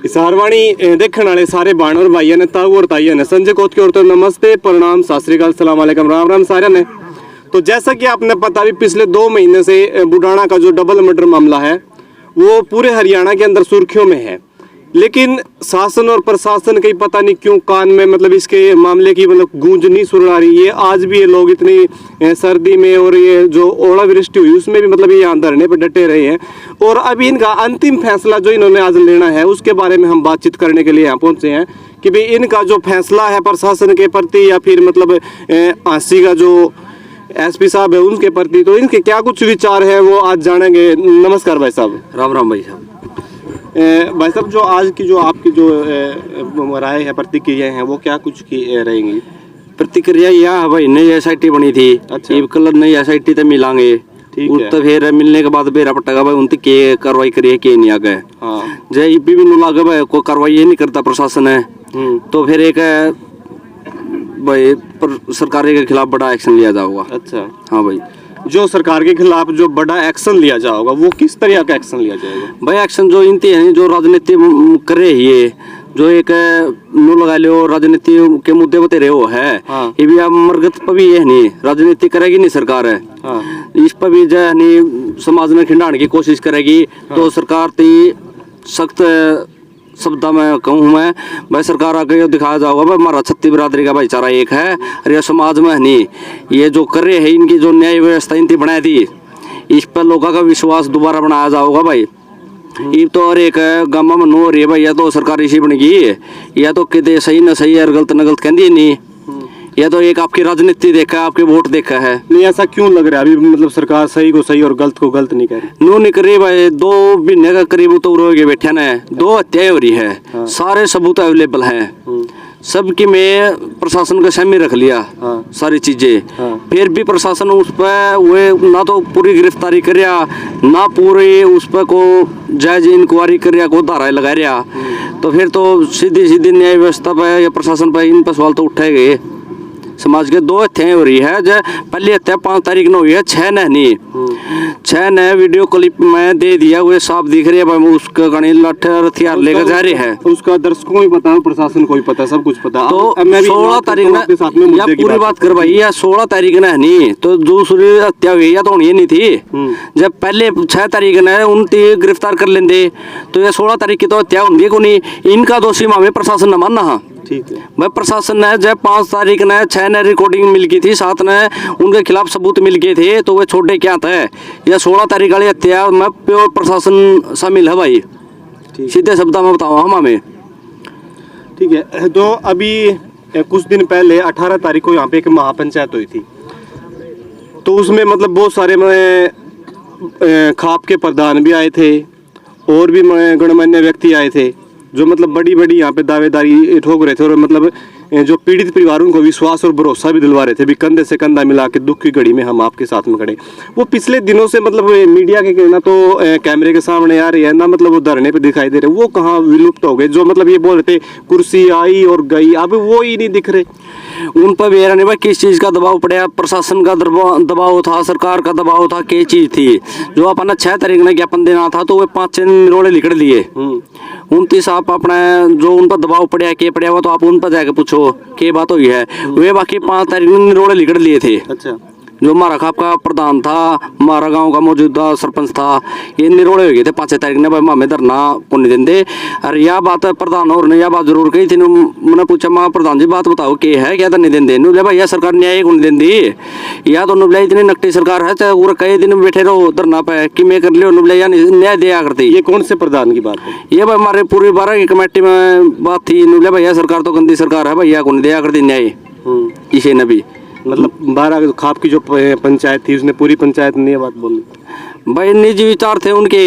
सारवाणी देखने वाले सारे बाण और भाइयों ने ताऊ और ताइयों ने संजय कोत की औरतों नमस्ते प्रणाम सत श्री अकाल सलाम अलैकुम राम राम सारे ने। तो जैसा कि आपने पता भी पिछले 2 महीने से बुढ़ाना का जो डबल मर्डर मामला है वो पूरे हरियाणा के अंदर सुर्खियों में है, लेकिन शासन और प्रशासन की पता नहीं क्यों कान में मतलब इसके मामले की मतलब गूंज नहीं सुन आ रही है। आज भी ये लोग इतनी सर्दी में और ये जो ओलावृष्टि हुई उसमें भी मतलब ये यहाँ धरने पर डटे रहे हैं। और अभी इनका अंतिम फैसला जो इन्होंने आज लेना है उसके बारे में हम बातचीत करने के लिए यहाँ पहुँचे हैं कि भाई इनका जो फैसला है प्रशासन के प्रति या फिर मतलब आंसी का जो एसपी साहब है उनके प्रति, तो इनके क्या कुछ विचार है वो आज जानेंगे। नमस्कार भाई साहब। राम राम भाई साहब। भाई साहब, जो आज की जो आपकी जो राय है प्रतिक्रिया है वो क्या कुछ की रहेंगी? प्रतिक्रिया यह है भाई, नई SIT बनी थी। अच्छा। ये कल नई SIT तो मिलांगे, ठीक है। तो फिर मिलने के बाद बेरा पट्टा भाई उनकी के कार्रवाई करिए के नहीं आगे। हाँ। जय भी लागे भाई कोई कार्रवाई ये नहीं करता प्रशासन है, तो फिर एक भाई सरकार के खिलाफ बड़ा एक्शन लिया जाएगा। अच्छा। हाँ भाई, जो सरकार के खिलाफ जो बड़ा एक्शन लिया जाएगा वो किस तरह का एक्शन लिया जाएगा? भाई एक्शन जो इनती है जो राजनीति करे ये जो एक नो लगा लो राजनीति के मुद्दे बते रहे हो है। हाँ। ये भी अब मरगत पर भी ये नहीं राजनीति करेगी नहीं सरकार है। हाँ। इस पर भी जो नहीं समाज में खिंडाने की कोशिश करेगी। हाँ। तो सरकार ती सख्त शब्द में कहूँ मैं भाई सरकार आके दिखाया जाएगा भाई हमारा छत्ती बिरादरी का भाईचारा एक है और ये समाज में नहीं ये जो कर रहे हैं इनकी जो न्याय व्यवस्था इनकी बनाई थी इस पर लोगों का विश्वास दोबारा बनाया जाएगा भाई। ये तो और एक गामा में नो रही है भाई, या तो सरकार इसी बनेगी या तो कहते सही न सही है गलत न गलत कहती नहीं, या तो एक आपकी राजनीति देखा है आपके वोट देखा है। नहीं ऐसा क्यों लग रहा है अभी मतलब सरकार सही को सही और गलत को गलत नहीं कह रही? नो नहीं कर रही भाई, 2 महीने का करीब तो रोगे बैठे ने 2 हत्याएं हो रही है। हाँ। सारे सबूत अवेलेबल हैं सबकी में प्रशासन का सामने रख लिया। हाँ। सारी चीजें। हाँ। फिर भी प्रशासन उस पर वो ना तो पूरी गिरफ्तारी कर रहा ना पूरी उस पर को जायज इंक्वायरी कर रहा को धाराएं लगा रहा, तो फिर तो सीधी सीधी न्याय व्यवस्था पर या प्रशासन पर इन पर सवाल तो उठाए गए। समाज के 2 हत्याएं हो रही है, जो पहली हत्या 5 तारीख को हुई है, 6 ने नहीं 6 ने वीडियो क्लिप में दे दिया वो साफ दिख रही है भाई उसका गणी लठ हथियार लेकर जा रही है। उसका दर्शकों को भी पता है प्रशासन को भी पता सब कुछ पता। तो 16 तारीख में या पूरी बात कर भाई या 16 तारीख ने नहीं तो दूसरी हत्या हुई या तो होनी नहीं थी। जब पहले 6 तारीख ने उनकी गिरफ्तार कर लेंगे तो ये 16 तारीख की तो हत्या होंगी को नहीं। इनका दोषी मामे प्रशासन न मानना। ठीक है भाई प्रशासन ने जब 5 तारीख ने 6 ने रिकॉर्डिंग मिल गई थी 7 ने उनके खिलाफ सबूत मिल गए थे तो वे छोटे क्या थे या 16 तारीख वाली हत्या में प्योर प्रशासन शामिल है भाई। सीधे शब्द में बताओ हम हमें। ठीक है। तो अभी कुछ दिन पहले 18 तारीख को यहाँ पे एक महापंचायत हुई थी, तो उसमें मतलब बहुत सारे खाप के प्रधान भी आए थे और भी गणमान्य व्यक्ति आए थे जो मतलब बड़ी बड़ी यहाँ पे दावेदारी ठोक रहे थे और मतलब जो पीड़ित परिवारों को विश्वास और भरोसा भी दिलवा रहे थे भी कंधे से कंधा मिला के दुख की घड़ी में हम आपके साथ में खड़े। वो पिछले दिनों से मतलब मीडिया के ना तो कैमरे के सामने आ रही है ना मतलब वो धरने पे दिखाई दे रहे, वो कहाँ विलुप्त हो गए? जो मतलब ये बोल रहे थे कुर्सी आई और गई, अब वो ही नहीं दिख रहे। उन पर भी नहीं भाई किस चीज का दबाव पड़ा, प्रशासन का दबाव था, सरकार का दबाव था, क्या चीज थी जो अपना 6 तारीख में ज्ञापन देना था तो वे 5-6 निरोड़े लिखड़ लिए। 29 आप अपना जो उन पर दबाव पड़ा के पड़ा हुआ तो आप उन पर जाके पूछो क्या बात हुई है। वे बाकी 5 तारीख में निरोड़े लिखड़ लिए थे। अच्छा। जो हमारा खाप का प्रधान था हमारा गांव का मौजूदा सरपंच था ये निरोड़े हो गए थे 5 तारीख ने भाई हमें धरना को नहीं देंगे। और यह बात प्रधान और ने यह बात जरूर कही थी। मैंने पूछा माँ प्रधान जी बात बताओ क्या है क्या तो नहीं देंगे नु भाई यह सरकार न्याय को नहीं देंगी या तो नुबला इतनी नकटी सरकार है चाहे पूरा कई दिन बैठे रहो धरना पे कि मैं कर लियो नुबला न्याय दिया करती। ये कौन से प्रधान की बात है? ये भाई हमारे पूरी 12 की कमेटी में बात थी नुबला भैया सरकार तो गंदी सरकार है भैया को नहीं दिया करती न्याय किसी ने भी। मतलब 12 खाप की जो पंचायत थी उसने पूरी पंचायत ने ये बात बोली भाई निजी विचार थे उनके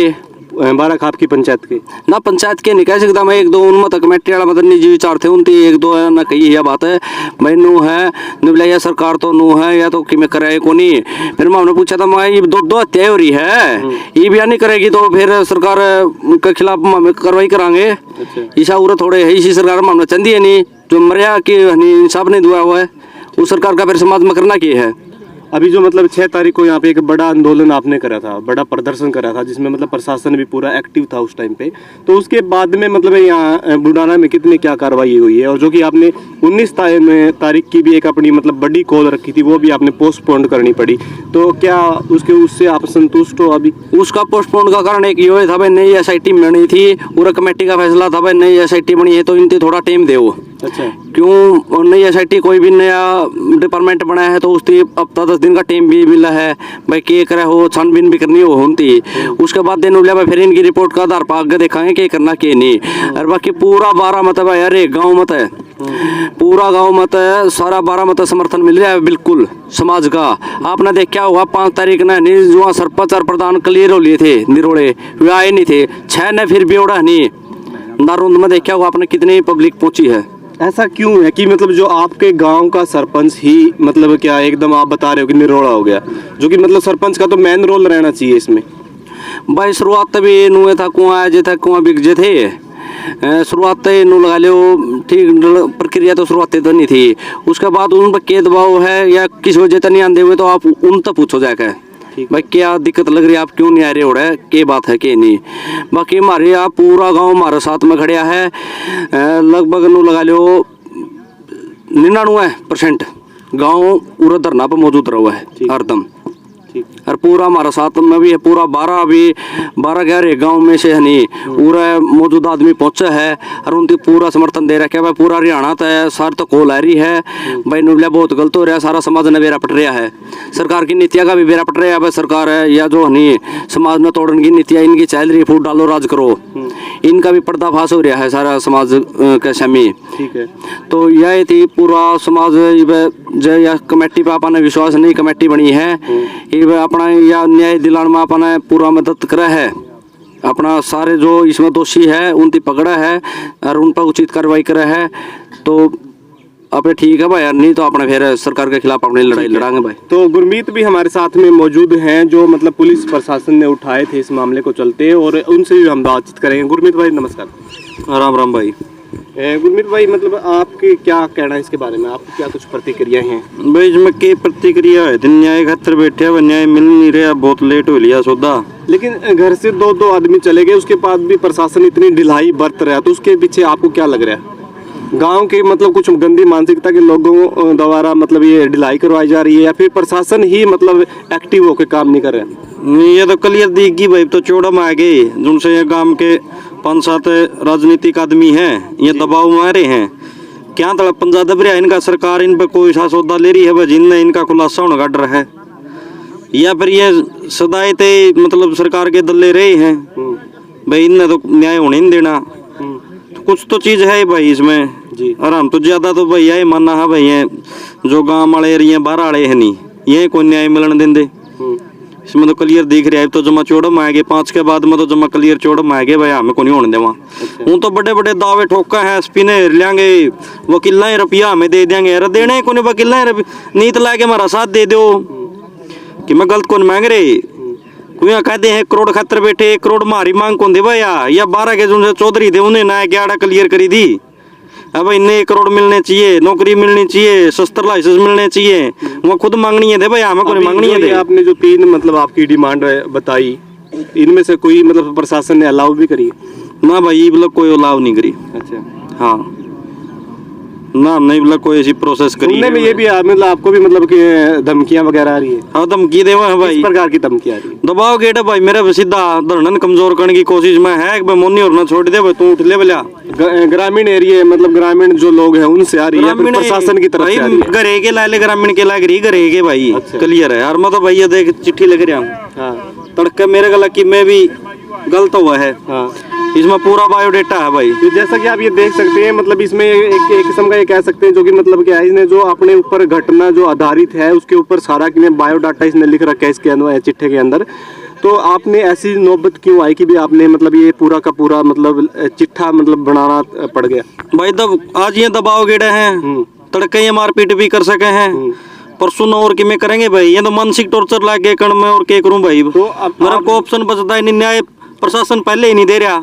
12 खाप की पंचायत के ना पंचायत के नहीं कह सकता मैं 1-2 उनमत कमेटी वाला मतलब निजी विचार थे उनकी 1-2 ना कही यह बात है भाई नू है निबला या सरकार तो नू है या तो कि मैं कराए को नहीं। फिर मैं हमने पूछा था मैं ये 2 हत्या हो रही है ये भी नहीं करेगी तो फिर सरकार के खिलाफ हम कार्रवाई करांगे। ईसा उरा थोड़े है इसी सरकार में हमने चंदी है नहीं जो मरिया की इंसाफ नहीं दुआ हुआ है उस सरकार का फिर समाज में करना क्या है। अभी जो मतलब 6 तारीख को यहाँ पे एक बड़ा आंदोलन आपने करा था, बड़ा प्रदर्शन करा था, जिसमें मतलब प्रशासन भी पूरा एक्टिव था उस टाइम पे, तो उसके बाद में मतलब यहाँ बुडाना में कितनी क्या कार्रवाई हुई है? और जो कि आपने 19 तारीख की भी एक अपनी मतलब बड़ी कॉल रखी थी, वो भी आपने पोस्टपोन करनी पड़ी, तो क्या उससे आप संतुष्ट हो? अभी उसका पोस्टपोन का कारण एक ये था भाई, नई SIT बनी थी, पूरा कमेटी का फैसला था भाई नई SIT बनी है तो इनसे थोड़ा टाइम दे। अच्छा, क्यों नई SIT कोई भी नया डिपार्टमेंट बना है तो उसकी हफ्ता 10 दिन का टाइम भी मिला है भाई, के करे हो छानबीन भी करनी हो होती। उसके बाद दिन उलिया भाई फिर इनकी रिपोर्ट का आधार पर आगे देखेंगे कि करना के नहीं। और बाकी पूरा 12 मत है भाई, अरे गाँव मत है, पूरा गांव मत है, सारा 12 मत समर्थन मिल रहा है बिल्कुल समाज का। आपने देखा होगा 5 तारीख ने जो सरपंच और प्रधान क्लियर हो लिए थे निरोड़े, वे आए नहीं थे। 6 ने फिर भी उड़ा नहीं। नारुंद में देखा होगा आपने कितनी पब्लिक पहुंची है। ऐसा क्यों है कि मतलब जो आपके गांव का सरपंच ही मतलब क्या एकदम आप बता रहे हो कि निरोड़ा हो गया, जो कि मतलब सरपंच का तो मेन रोल रहना चाहिए इसमें? भाई शुरुआत तभी नुए था, कुआं आए थे, कुआं बिक जे थे। शुरुआत नु लगा लो ठीक, प्रक्रिया तो शुरुआत तो नहीं थी। उसके बाद उन पर के दबाव है या किस वजह से नहीं आते हुए तो आप उन तक पूछो जाकर भाई क्या दिक्कत लग रही है, आप क्यों नहीं आ रहे हो रहा है, के बात है के नहीं। बाकी हमारे यहाँ पूरा गांव हमारे साथ में खड़िया है, लगभग नु लगा लो 99% गांव पूरा धरना पर मौजूद रहा है हरदम। और पूरा हमारा साथ में भी है, पूरा 12 गहरे गांव में से है नहीं पूरा मौजूदा आदमी पहुंचा है और उनकी पूरा समर्थन दे रखा है भाई। पूरा हरियाणा तय सार तो कोल आ रही है भाई, नुबलिया बहुत गलत हो रहा है, सारा समाज ने बेरा पट रहा है, सरकार की नीतियां का भी बेरा पट रहा है भाई। सरकार है या जो नहीं समाज में तोड़ने की नीतियां इनकी चल रही, फूट डालो राज करो, इनका भी पर्दाफाश हो रहा है सारा समाज के सामने। ठीक है, तो यह थी पूरा समाज जो या कमेटी पे अपना विश्वास नहीं, कमेटी बनी है ये अपना या न्याय दिलाने में अपना पूरा मदद करा है। अपना सारे जो इसमें दोषी है उनकी पकड़ा है और उन पर उचित कार्रवाई करा है। तो अब ठीक है भाई यार, नहीं तो अपने फिर सरकार के खिलाफ अपनी लड़ाई लड़ाएंगे भाई। तो गुरमीत भी हमारे साथ में मौजूद हैं, जो मतलब पुलिस प्रशासन ने उठाए थे इस मामले को चलते, और उनसे भी हम बातचीत करेंगे। गुरमीत भाई नमस्कार। राम राम भाई। गुरमीत भाई मतलब आपके क्या कहना है इसके बारे में, आपकी क्या कुछ प्रतिक्रिया हैं? भाई इसमें क्या प्रतिक्रिया है, न्याय खातर बैठे हुए, न्याय मिल नहीं रहा, बहुत लेट हो लिया सौदा। लेकिन घर से दो आदमी चले गए, उसके बाद भी प्रशासन इतनी ढिलाई बरत रहा है, तो उसके पीछे आपको क्या लग रहा है? गांव के मतलब कुछ गंदी मानसिकता के लोगों द्वारा मतलब ये ढिलाई करवाई जा रही है, या फिर प्रशासन ही मतलब एक्टिव होकर काम नहीं कर रहा है? ये तो क्लियर दिखगी भाई, तो चौड़ा में आ गए जिनसे ये गांव के 5-7 राजनीतिक आदमी हैं, ये दबाव में आ रहे हैं। क्या तड़प पंजा दब रहा है इनका, सरकार इन पर कोई सा सौदा ले रही है भाई, जिनने इनका खुलासा होना काट रहा है, या फिर ये सदायते मतलब सरकार के दल ले रहे हैं भाई, इनने तो न्याय होने नहीं देना। तो कुछ तो चीज है भाई इसमें जी। और हम तो ज्यादा तो भाई यही मानना है भाई, ये जो गाँव वाले एरिया बाहर वाले है नहीं, ये कोई न्याय मिलन देंगे। इसमें तो क्लियर दिख रहा है, तो जमा चौड़ में आएंगे 5 के बाद में, तो जमा क्लियर चौड़ में आएंगे भाई, हमें को नहीं होने देवा। हूँ तो बड़े बड़े दावे ठोका है, SP ने हिर लेंगे, वकीला रुपया हमें दे देंगे, अरे देने को नहीं वकीला नीत ला के हमारा साथ दे दो कि मैं गलत कौन मांग रहे। कोई कहते हैं करोड़ खातर बैठे, 1 करोड़ मारी मांग कौन दे भाई, या 12 के जो चौधरी थे उन्हें ना ग्यारह क्लियर करी दी। अब इन्हें 1 करोड़ मिलने चाहिए, नौकरी मिलनी चाहिए, शस्त्र लाइसेंस मिलने चाहिए, वो खुद मांगनी है थे भाई, हमें कोई मांगनी है थे। आपने जो 3 मतलब आपकी डिमांड बताई, इनमें से कोई मतलब प्रशासन ने अलाउ भी करी? ना भाई ये मतलब कोई अलाउ नहीं करी। अच्छा, हाँ ना नहीं मतलब कोई ऐसी प्रोसेस करी सुनने में ये भी मतलब आपको भी मतलब कि धमकियां वगैरह आ रही है? हाँ धमकी देवा है भाई, किस प्रकार की धमकी आ रही है? दबाव गेट है भाई, मेरा सीधा धरनन कमजोर करने की कोशिश में है कि मोनी और ना छोड़ दे भाई, तू उठ ले भला। ग्रामीण एरिया मतलब ग्रामीण जो लोग हैं उनसे आ रही है, फिर प्रशासन की तरफ से आ रही है? घरे के लाले ग्रामीण के लाग रही, घरे के भाई क्लियर है यार। मैं तो भैया देख चिट्ठी लिख रहा हूँ, हाँ तड़के मेरे गला की मैं भी गलत हुआ है, हाँ, इसमें पूरा बायोडेटा है भाई। तो जैसा कि आप ये देख सकते हैं मतलब इसमें एक किस्म का ये कह सकते हैं, जो कि मतलब क्या है, इसने जो अपने ऊपर घटना जो आधारित है उसके ऊपर सारा कि बायोडाटा इसने लिख रखा है इसके अंदर, चिट्ठे के अंदर। तो आपने ऐसी नौबत क्यों आई कि भी आपने मतलब ये पूरा का पूरा मतलब चिट्ठा मतलब बनाना पड़ गया? भाई तब आज ये दबाव गेड़े हैं, तड़के ये मारपीट भी कर सके हैं, परसों और कि में करेंगे भाई, ये तो मानसिक टॉर्चर ला के कण में और क्या करूं भाई। तो अब मेरा को ऑप्शन बचता है नहीं, न्याय प्रशासन पहले ही नहीं दे रहा,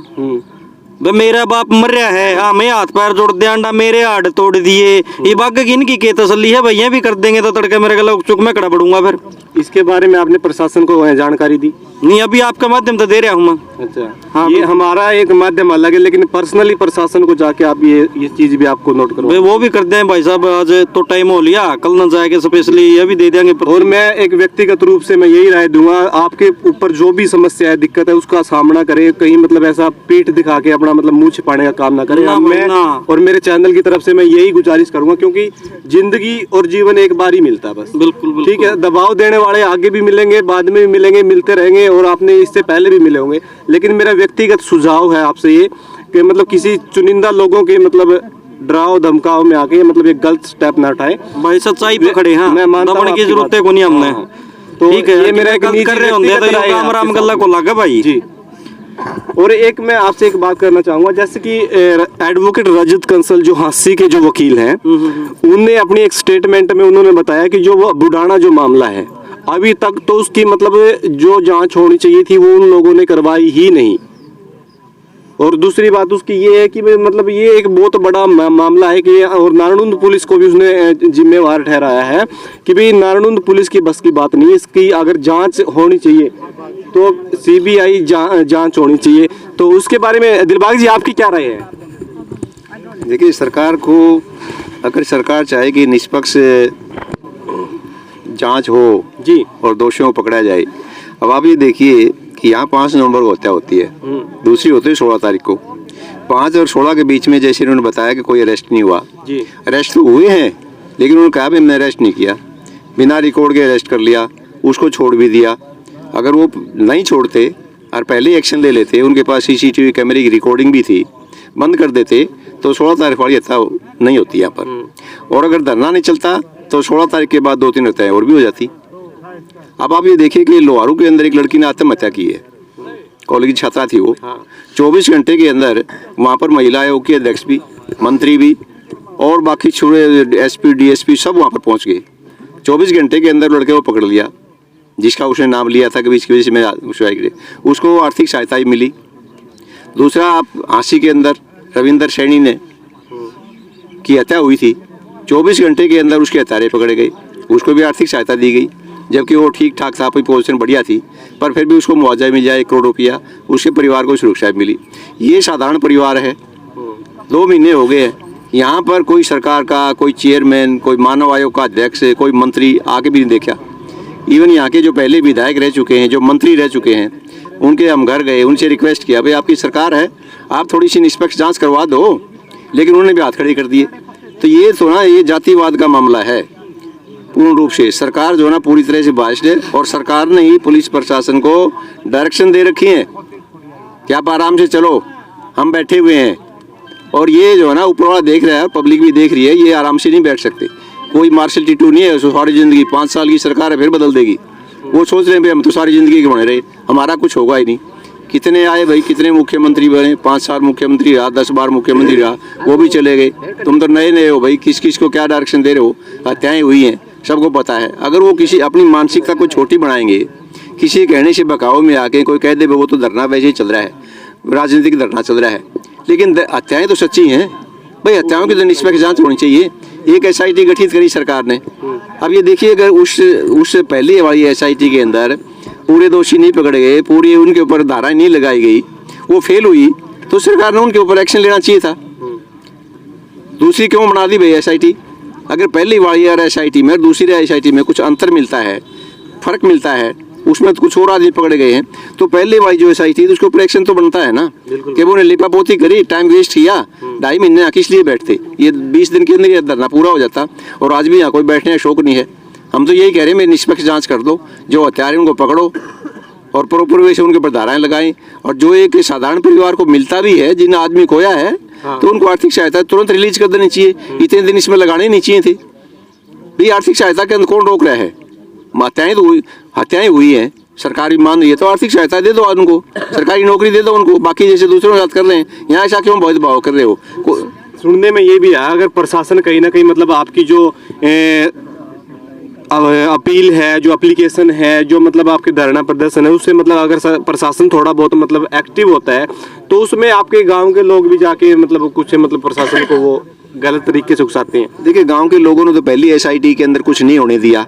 बे मेरा बाप मर रहा है, हमें हाथ पैर जोड़ दे अंडा, मेरे हाथ तोड़ दिए, ये बाग इनकी के तसल्ली है भैया भी कर देंगे तो तड़के मेरे गला चुक में खड़ा पड़ूंगा फिर। इसके बारे में आपने प्रशासन को जानकारी दी? नहीं, अभी आपके माध्यम से दे रहा हूँ मैं। अच्छा, हाँ, ये हमारा एक माध्यम अलग है, लेकिन पर्सनली प्रशासन को जाके आप ये चीज भी आपको नोट करो। भाई वो भी कर दें भाई साहब, आज तो टाइम हो लिया, कल न जाएगा स्पेशली ये भी दे देंगे। और मैं एक व्यक्तिगत रूप से मैं यही राय दूंगा, आपके ऊपर जो भी समस्या है, दिक्कत है, उसका सामना करें। कहीं मतलब ऐसा पीठ दिखा के अपना मतलब मुंह छिपाने का काम ना करें। ना, मैं ना। और मेरे चैनल की तरफ से मैं यही गुजारिश करूंगा, क्योंकि जिंदगी और जीवन एक बार ही मिलता है बस। बिल्कुल ठीक है, दबाव देने वाले आगे भी मिलेंगे, बाद में भी मिलेंगे, मिलते रहेंगे, और आपने इससे पहले भी मिले होंगे। लेकिन मेरा व्यक्तिगत सुझाव है आपसे ये कि मतलब किसी चुनिंदा लोगों के मतलब डराव धमकाव में आके मतलब एक गलत स्टेप ना उठाए। भाई सच्चाई पे खड़े हैं, मैं मानता हूं दबने की आपकी जरूरत बात। है को नहीं हमने। हाँ। तो ठीक है, ये मेरा एक गलत निजी कर रहे होंगे तो व्यक्तिगत राय है राम राम आपके गल्ला को लगा भाई जी। और एक मैं आपसे एक बात करना चाहूंगा, जैसे कि एडवोकेट रजत कंसल जो हांसी के जो वकील हैं, उनने अपनी एक स्टेटमेंट में उन्होंने बताया कि जो वो बुढ़ाना जो मामला है, अभी तक तो उसकी मतलब जो जांच होनी चाहिए थी वो उन लोगों ने करवाई ही नहीं। और दूसरी बात उसकी ये है कि मतलब ये एक बहुत बड़ा मामला है कि, और नारायणुंद पुलिस को भी उसने जिम्मेवार ठहराया है कि भाई नारायणुंद पुलिस की बस की बात नहीं, इसकी अगर जांच होनी चाहिए तो सीबीआई जांच होनी चाहिए। तो उसके बारे में दिलबाग जी आपकी क्या राय है? देखिए, सरकार को अगर सरकार चाहे कि निष्पक्ष जांच हो जी और दोषियों को पकड़ा जाए। अब आप ये देखिए कि यहाँ 5 नवंबर को हत्या होती है, दूसरी होती है 16 तारीख को। 5 और 16 के बीच में जैसे उन्होंने बताया कि कोई अरेस्ट नहीं हुआ। जी, अरेस्ट तो हुए हैं, लेकिन उन्होंने कहा भी हमने अरेस्ट नहीं किया, बिना रिकॉर्ड के अरेस्ट कर लिया, उसको छोड़ भी दिया। अगर वो नहीं छोड़ते और पहले एक्शन ले लेते, उनके पास CCTV कैमरे की रिकॉर्डिंग भी थी, बंद कर देते, तो 16 तारीख वाली हत्या नहीं होती यहाँ पर। और अगर धरना नहीं चलता तो 16 तारीख के बाद 2-3 हत्याएं और भी हो जाती। अब आप ये देखिए कि लोहारू के अंदर एक लड़की ने आत्महत्या की है, कॉलेज की छात्रा थी वो। 24 घंटे के अंदर वहाँ पर महिला आयोग के अध्यक्ष भी, मंत्री भी और बाकी छोटे SP DSP सब वहाँ पर पहुँच गए। 24 घंटे के अंदर लड़के को पकड़ लिया, जिसका उसने नाम लिया था कि इसकी वजह से मैं उसको आर्थिक सहायता ही मिली। दूसरा, आप हांसी के अंदर रविंदर सैनी ने की हत्या हुई थी, 24 घंटे के अंदर उसके हत्यारे पकड़े गए, उसको भी आर्थिक सहायता दी गई, जबकि वो ठीक ठाक था, अपनी पोजीशन बढ़िया थी, पर फिर भी उसको मुआवजा मिल जाए 1 करोड़ रुपया, उसके परिवार को सुरक्षा मिली। ये साधारण परिवार है। 2 महीने हो गए हैं, यहाँ पर कोई सरकार का कोई चेयरमैन, कोई मानव आयोग का अध्यक्ष, कोई मंत्री आके भी नहीं देखा। इवन यहाँ के जो पहले विधायक रह चुके हैं, जो मंत्री रह चुके हैं, उनके हम घर गए, उनसे रिक्वेस्ट किया, भाई आपकी सरकार है, आप थोड़ी सी निष्पक्ष जांच करवा दो, लेकिन उन्होंने भी हाथ खड़े कर दिए। तो ये तो ना, ये जातिवाद का मामला है पूर्ण रूप से। सरकार जो है ना पूरी तरह से बाइस्ड है, और सरकार ने ही पुलिस प्रशासन को डायरेक्शन दे रखी है कि आप आराम से चलो, हम बैठे हुए हैं। और ये जो है ना ऊपर वाला देख रहा है, पब्लिक भी देख रही है, ये आराम से नहीं बैठ सकते। कोई मार्शल टिटू नहीं है, सारी जिंदगी 5 साल की सरकार है, फिर बदल देगी। वो सोच रहे हैं भाई हम तो सारी जिंदगी के बने रहे, हमारा कुछ होगा ही नहीं। कितने आए भाई, कितने मुख्यमंत्री बने, 5 साल मुख्यमंत्री रहा, 10 बार मुख्यमंत्री रहा, वो भी चले गए। तुम तो नए नए हो भाई, किस किस को क्या डायरेक्शन दे रहे हो। हत्याएं हुई हैं, सबको पता है। अगर वो किसी अपनी मानसिकता को छोटी बनाएंगे, किसी कहने से बकाव में आके कोई कह दे वो तो धरना वैसे ही चल रहा है, राजनीतिक धरना चल रहा है, लेकिन हत्याएं तो सच्ची हैं भाई। हत्याओं की तो निष्पक्ष जांच होनी चाहिए। एक SIT गठित करी सरकार ने। अब ये देखिए, अगर उस पहले वाली SIT के अंदर पूरे दोषी नहीं पकड़े गए, पूरी उनके ऊपर धाराएं नहीं लगाई गई, वो फेल हुई, तो सरकार ने उनके ऊपर एक्शन लेना चाहिए था। दूसरी क्यों बना दी भाई SIT? अगर पहली वाली SIT में और दूसरी SIT में कुछ अंतर मिलता है, फर्क मिलता है, उसमें तो कुछ और आदमी पकड़े गए हैं, तो पहले वाली जो SIT थी उसके ऊपर एक्शन तो बनता है ना। कि वो ने लिपापोती करी, टाइम वेस्ट किया, 2.5 महीने आके इसलिए बैठते, ये 20 दिन के अंदर ये धरना पूरा हो जाता। और आज भी यहाँ कोई बैठने का शौक नहीं है। हम तो यही कह रहे हैं, मेरी निष्पक्ष जांच कर दो, जो हत्यारे उनको पकड़ो और प्रॉपर वे से उनके ऊपर धाराएं लगाएं। और जो एक साधारण परिवार को मिलता भी है, जिन आदमी खोया है, तो उनको आर्थिक सहायता तुरंत रिलीज कर देनी चाहिए। इतने दिन इसमें लगाने नहीं चाहिए थे भाई। आर्थिक सहायता के अंदर कौन रोक रहा है? हत्याएं हुई हैं, सरकार भी मान रही है, तो आर्थिक सहायता दे दो उनको, सरकारी नौकरी दे दो उनको, बाकी जैसे दूसरों के साथ कर रहे हैं। यहाँ ऐसा क्यों भेदभाव कर रहे हो? सुनने में ये भी है, अगर प्रशासन कहीं ना कहीं मतलब आपकी जो अपील है, जो एप्लीकेशन है, जो मतलब आपके धरना प्रदर्शन है, उससे मतलब अगर प्रशासन थोड़ा बहुत मतलब एक्टिव होता है तो उसमें आपके गांव के लोग भी जाके मतलब कुछ मतलब प्रशासन को वो गलत तरीके से उकसाते हैं। देखिए, गांव के लोगों ने तो पहली एसआईटी के अंदर कुछ नहीं होने दिया,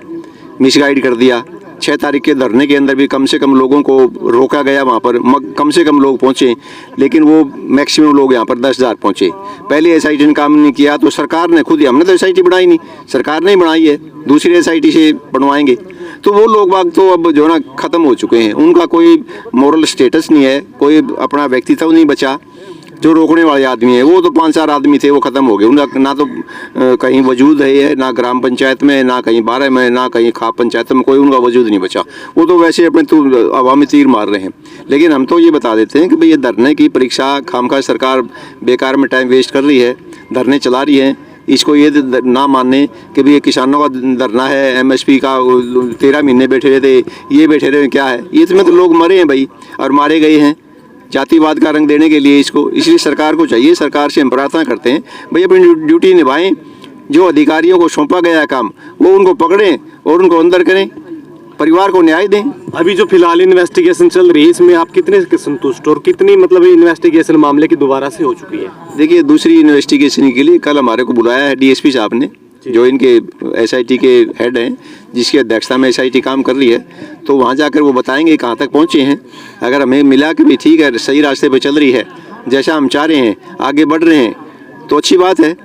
मिसगाइड कर दिया। 6 तारीख के धरने के अंदर भी कम से कम लोगों को रोका गया, वहाँ पर कम से कम लोग पहुँचे, लेकिन वो मैक्सिमम लोग यहाँ पर 10,000 पहुँचे। पहले एसआईटी ने काम नहीं किया तो सरकार ने खुद ही, हमने तो एसआईटी बढ़ाई नहीं, सरकार ने ही बढ़ाई है, दूसरी एसआईटी से बनवाएंगे। तो वो लोग बाग तो अब जो ना ख़त्म हो चुके हैं, उनका कोई मोरल स्टेटस नहीं है, कोई अपना व्यक्तित्व नहीं बचा। जो रोकने वाले आदमी है वो तो 5-4 आदमी थे, वो ख़त्म हो गए, उनका ना तो कहीं वजूद है, ना ग्राम पंचायत में, ना कहीं 12 में, ना कहीं खाप पंचायत में कोई उनका वजूद नहीं बचा। वो तो वैसे अपने तो अवामी तीर मार रहे हैं। लेकिन हम तो ये बता देते हैं कि भाई ये धरने की परीक्षा खामखा सरकार बेकार में टाइम वेस्ट कर रही है, धरने चला रही है। इसको ये ना मानने कि भाई ये किसानों का धरना है, एमएसपी का 13 महीने बैठे रहे थे, ये बैठे रहे, क्या है ये? इसमें तो लोग मरे हैं भाई, और मारे गए हैं जातिवाद का रंग देने के लिए इसको। इसलिए सरकार को चाहिए, सरकार से हम प्रार्थना करते हैं भाई अपनी ड्यूटी निभाएं, जो अधिकारियों को सौंपा गया काम वो उनको पकड़ें और उनको अंदर करें, परिवार को न्याय दें। अभी जो फिलहाल इन्वेस्टिगेशन चल रही है इसमें आप कितने संतुष्ट और कितनी मतलब इन्वेस्टिगेशन मामले की दोबारा से हो चुकी है? देखिए, दूसरी इन्वेस्टिगेशन के लिए कल हमारे को बुलाया है डीएसपी साहब ने, जो इनके एसआईटी के हेड हैं, जिसकी अध्यक्षता में एसआईटी काम कर रही है। तो वहाँ जाकर वो बताएंगे कहाँ तक पहुँचे हैं। अगर हमें मिला कि भी ठीक है, सही रास्ते पे चल रही है, जैसा हम चाह रहे हैं, आगे बढ़ रहे हैं, तो अच्छी बात है।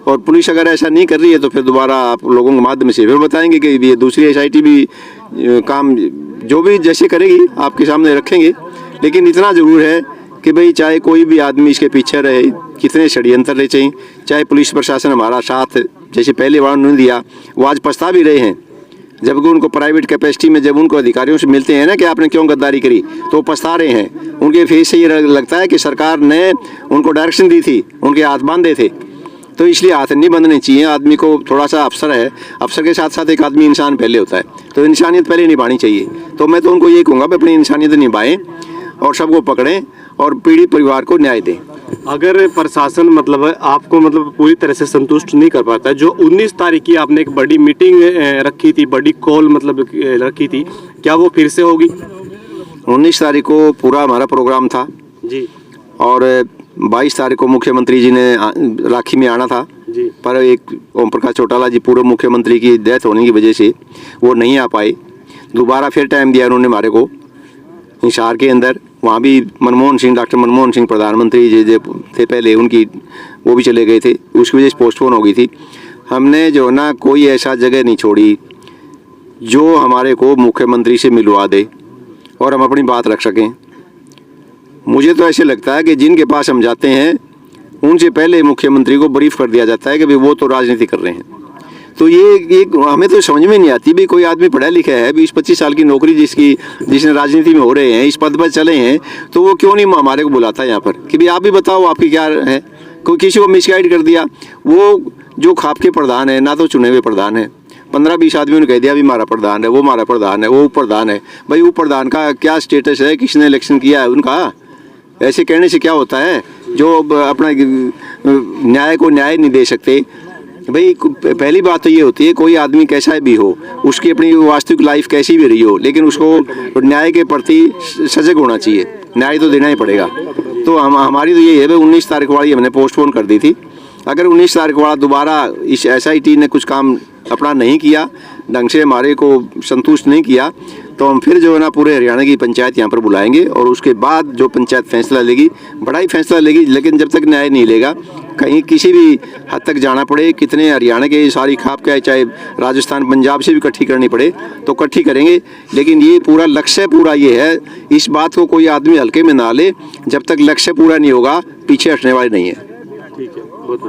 और पुलिस अगर ऐसा नहीं कर रही है तो फिर दोबारा आप लोगों के माध्यम से फिर बताएंगे कि ये दूसरी एसआईटी भी काम जो भी जैसे करेगी आपके सामने रखेंगे। लेकिन इतना ज़रूर है कि भाई चाहे कोई भी आदमी इसके पीछे रहे, कितने षड्यंत्र रहे चाहिए, चाहे पुलिस प्रशासन हमारा साथ जैसे पहले वार नहीं दिया, वो आज पछता भी रहे हैं। जबकि उनको प्राइवेट कैपेसिटी में जब उनको अधिकारियों से मिलते हैं ना कि आपने क्यों गद्दारी करी, तो वो पछता रहे हैं। उनके फेस से ये लगता है कि सरकार ने उनको डायरेक्शन दी थी, उनके हाथ बांधे थे। तो इसलिए हाथ नहीं बंधने चाहिए। आदमी को थोड़ा सा अफसर है, अफसर के साथ साथ एक आदमी इंसान पहले होता है, तो इंसानियत पहले निभानी चाहिए। तो मैं तो उनको ये कहूँगा कि अपनी इंसानियत निभाएं और सबको पकड़ें और पीड़ित परिवार को न्याय दें। अगर प्रशासन मतलब आपको मतलब पूरी तरह से संतुष्ट नहीं कर पाता, जो 19 तारीख की आपने एक बड़ी मीटिंग रखी थी, बड़ी कॉल मतलब रखी थी, क्या वो फिर से होगी? 19 तारीख को पूरा हमारा प्रोग्राम था जी, और 22 तारीख को मुख्यमंत्री जी ने राखी में आना था जी, पर एक ओम प्रकाश चौटाला जी पूर्व मुख्यमंत्री की डेथ होने की वजह से वो नहीं आ पाए। दोबारा फिर टाइम दिया उन्होंने हमारे को हिसार के अंदर। वहाँ भी मनमोहन सिंह, डॉक्टर मनमोहन सिंह प्रधानमंत्री जी थे पहले, उनकी वो भी चले गए थे, उसकी वजह से पोस्टपोन हो गई थी। हमने जो ना कोई ऐसा जगह नहीं छोड़ी जो हमारे को मुख्यमंत्री से मिलवा दे और हम अपनी बात रख सकें। मुझे तो ऐसे लगता है कि जिनके पास हम जाते हैं उनसे पहले मुख्यमंत्री को ब्रीफ कर दिया जाता है कि भाई वो तो राजनीति कर रहे हैं। तो ये हमें तो समझ में नहीं आती भी, कोई आदमी पढ़ा लिखा है, 20-25 साल की नौकरी जिसने राजनीति में हो रहे हैं, इस पद पर चले हैं, तो वो क्यों नहीं हमारे को बुलाता यहाँ पर कि भाई आप भी बताओ आपकी क्या है। कोई किसी को मिसगाइड कर दिया, वो जो खाप के प्रधान है ना तो चुने हुए प्रधान है, 15-20 आदमियों ने कह दिया भी हमारा प्रधान है, वो हमारा प्रधान है, वो प्रधान है। भाई वो प्रधान का क्या स्टेटस है, किसने इलेक्शन किया है उनका? ऐसे कहने से क्या होता है? जो अपना न्याय को न्याय नहीं दे सकते। भाई पहली बात तो ये होती है, कोई आदमी कैसा भी हो, उसकी अपनी वास्तविक लाइफ कैसी भी रही हो, लेकिन उसको न्याय के प्रति सजग होना चाहिए, न्याय तो देना ही पड़ेगा। तो हमारी तो ये है भाई 19 तारीख वाली हमने पोस्टपोन कर दी थी। अगर 19 तारीख वाला दोबारा इस एसआईटी ने कुछ काम अपना नहीं किया, ढंग से हमारे को संतुष्ट नहीं किया, तो हम फिर जो है ना पूरे हरियाणा की पंचायत यहाँ पर बुलाएंगे और उसके बाद जो पंचायत फैसला लेगी, बड़ा ही फैसला लेगी। लेकिन जब तक न्याय नहीं लेगा, कहीं किसी भी हद तक जाना पड़े, कितने हरियाणा के सारी खाप के चाहे राजस्थान पंजाब से भी इकट्ठी करनी पड़े तो इकट्ठी करेंगे। लेकिन ये पूरा लक्ष्य पूरा ये है, इस बात को कोई आदमी हल्के में ना ले। जब तक लक्ष्य पूरा नहीं होगा पीछे हटने वाले नहीं है। ठीक है, बहुत